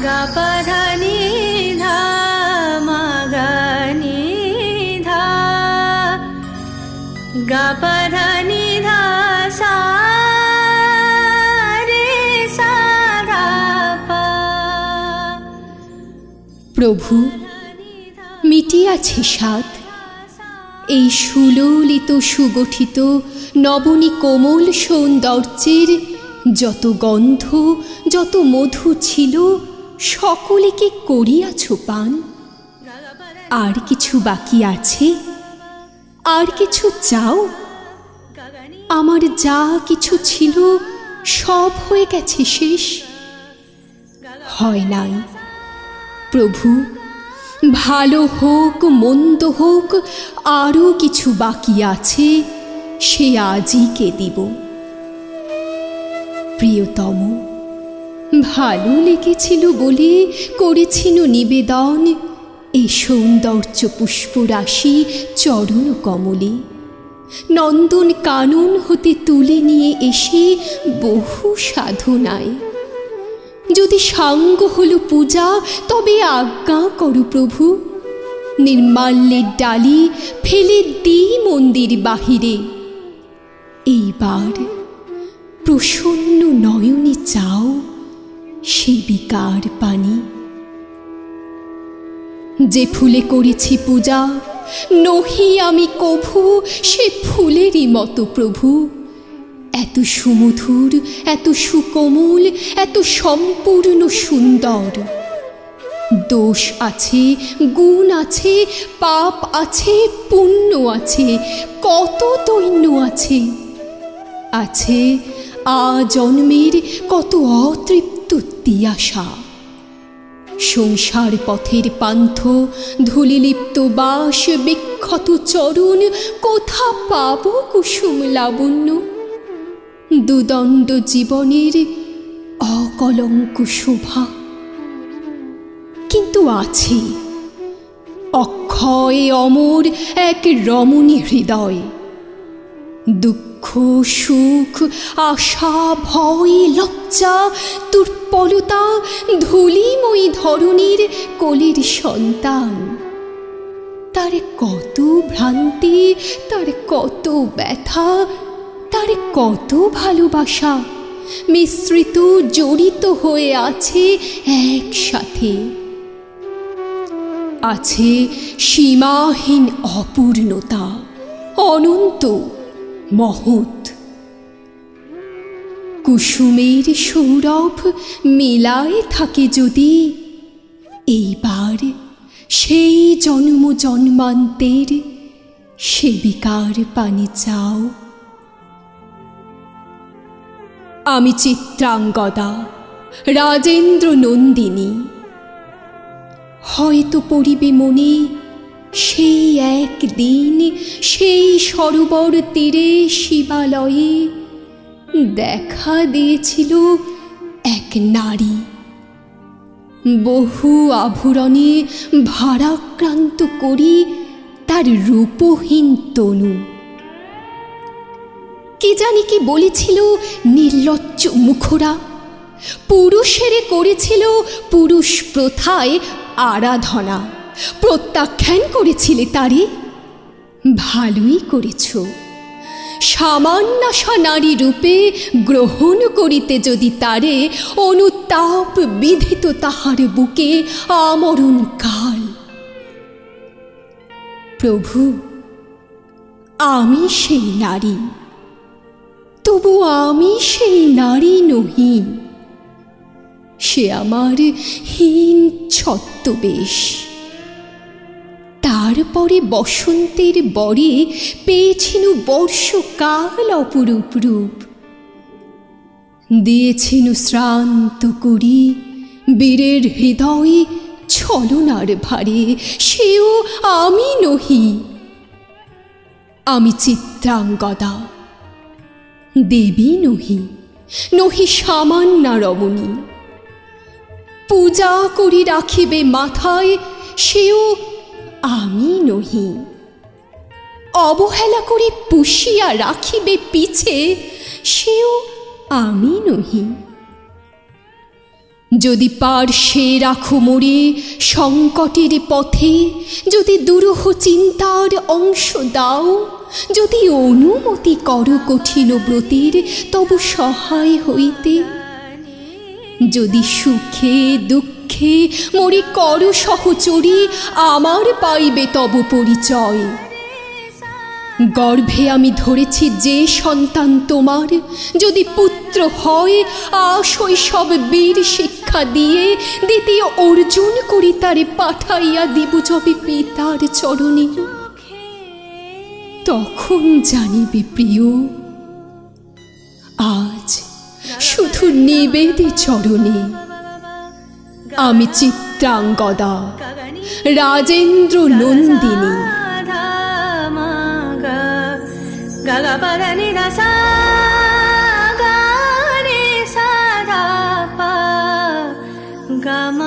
গা পা ধা নি ধা মা গা নি ধা, গা পা ধা নি ধা সা রে সা ধা পা। প্রভু, মিটিয়াছে সাধ এই সুললিত সুগঠিত নবনী কোমল সৌন্দর্যের যত গন্ধ যত মধু ছিল সকলেকে করিয়াছ পান। আর কিছু বাকি আছে? আর কিছু চাও? আমার যা কিছু ছিল সব হয়ে গেছে শেষ। হয় নাই প্রভু, ভালো হোক মন্দ হোক আরও কিছু বাকি আছে, সে আজই কে দিব। প্রিয়তম, ভালো লেগেছিল বলে করেছিল নিবেদন এ সৌন্দর্য পুষ্পরাশি চরণ কমলে। নন্দন কানন হতে তুলে নিয়ে এসে বহু সাধনায় যদি সাঙ্গ হলো পূজা, তবে আজ্ঞা করো প্রভু, নির্মাল্যের ডালি ফেলে দিই মন্দির বাহিরে। এইবার প্রসন্ন নয়নে চাও সেবিকার পানি। যে ফুলে করেছি পূজা নহি আমি কভু সে ফুলেরই মতো প্রভু। এত সুমধুর, এত সুকোমল, এত সম্পূর্ণ সুন্দর। দোষ আছে, গুণ আছে, পাপ আছে, পুণ্য আছে, কত দৈন্য আছে। আছে আজন্মের কত অতৃপ্ত তিয়াসা। সংসার পথের পান্থ ধূলিলিপ্ত বাস বিক্ষত চরণ, কোথা পাব কুসুম লাবণ্য। দুদণ্ড জীবনের অকলঙ্ক শোভা কিন্তু আছে অক্ষয় অমর এক রমণী হৃদয়। দুঃখ সুখ আশা ভয় লজ্জা দুর্বলতা ধূলিময়ী ধরণীর কোলের সন্তান। তার কত ভ্রান্তি, তার কত ব্যথা, তার কত ভালোবাসা মিশ্রিত জড়িত হয়ে আছে একসাথে। আছে সীমাহীন অপূর্ণতা, অনন্ত মহৎ। কুসুমের সৌরভ মেলায় থাকে যদি, এইবার সেই জন্ম জন্মান্তের সেবিকার পানি চাও। আমি চিত্রাঙ্গদা রাজেন্দ্র নন্দিনী, হয়তো পড়িবে মনে সেই একদিন সেই সরোবর তীরে শিবালয়ে দেখা দিয়েছিল এক নারী, বহু আভরণে ভারাক্রান্ত করি তার রূপহীন তনু। কে জানি কি বলেছিল নির্লজ্জ মুখরা, পুরুষেরে করেছিল পুরুষ প্রথায় আরাধনা, প্রত্যাখ্যান করেছিলে তারে। ভালোই করেছ, সামান্যসা নারী রূপে গ্রহণ করিতে যদি তারে, অনুতাপ বিধিত তাহার বুকে আমরণ কাল। প্রভু, আমি সেই নারী, তবু আমি সেই নারী নহি। সে আমার হীন ছদ্মবেশ। তারপরে বসন্তের বরে পেয়েছিল বর্ষকাল অপরূপ রূপ। দিয়েছিল শ্রান্ত করি বীরের হৃদয়ে ছলনার ভারে, সেও আমি নহি। আমি চিত্রাঙ্গদা, দেবী নহি, নহি সামান্যা রমণী। পূজা করি রাখিবে মাথায়, সেও আমি নহি। অবহেলা করে পুষিয়া রাখিবে পিছে, সেও আমি নহি। যদি পার্শ্বে রাখো মোরে সংকটের পথে, যদি দুরূহ চিন্তার অংশ দাও, যদি অনুমতি করো কঠিন ব্রতের তবু সহায় হইতে, যদি সুখে দুঃখে মোরে কর সহচরী, আমার পাইবে তব পরিচয়। গর্ভে আমি ধরেছি যে সন্তান তোমার, যদি পুত্র হয় আশৈশব বীর শিক্ষা দিয়ে, দ্বিতীয় অর্জন করি তারে পাঠাইয়া দিব যবে পিতার চরণে। তখন জানিবে প্রিয়, আজ শুধু নিবেদে চরণে আমি Chitrangada Rajendra Nandini. Gaga pada ni da sa ga ni sa da pa ga ma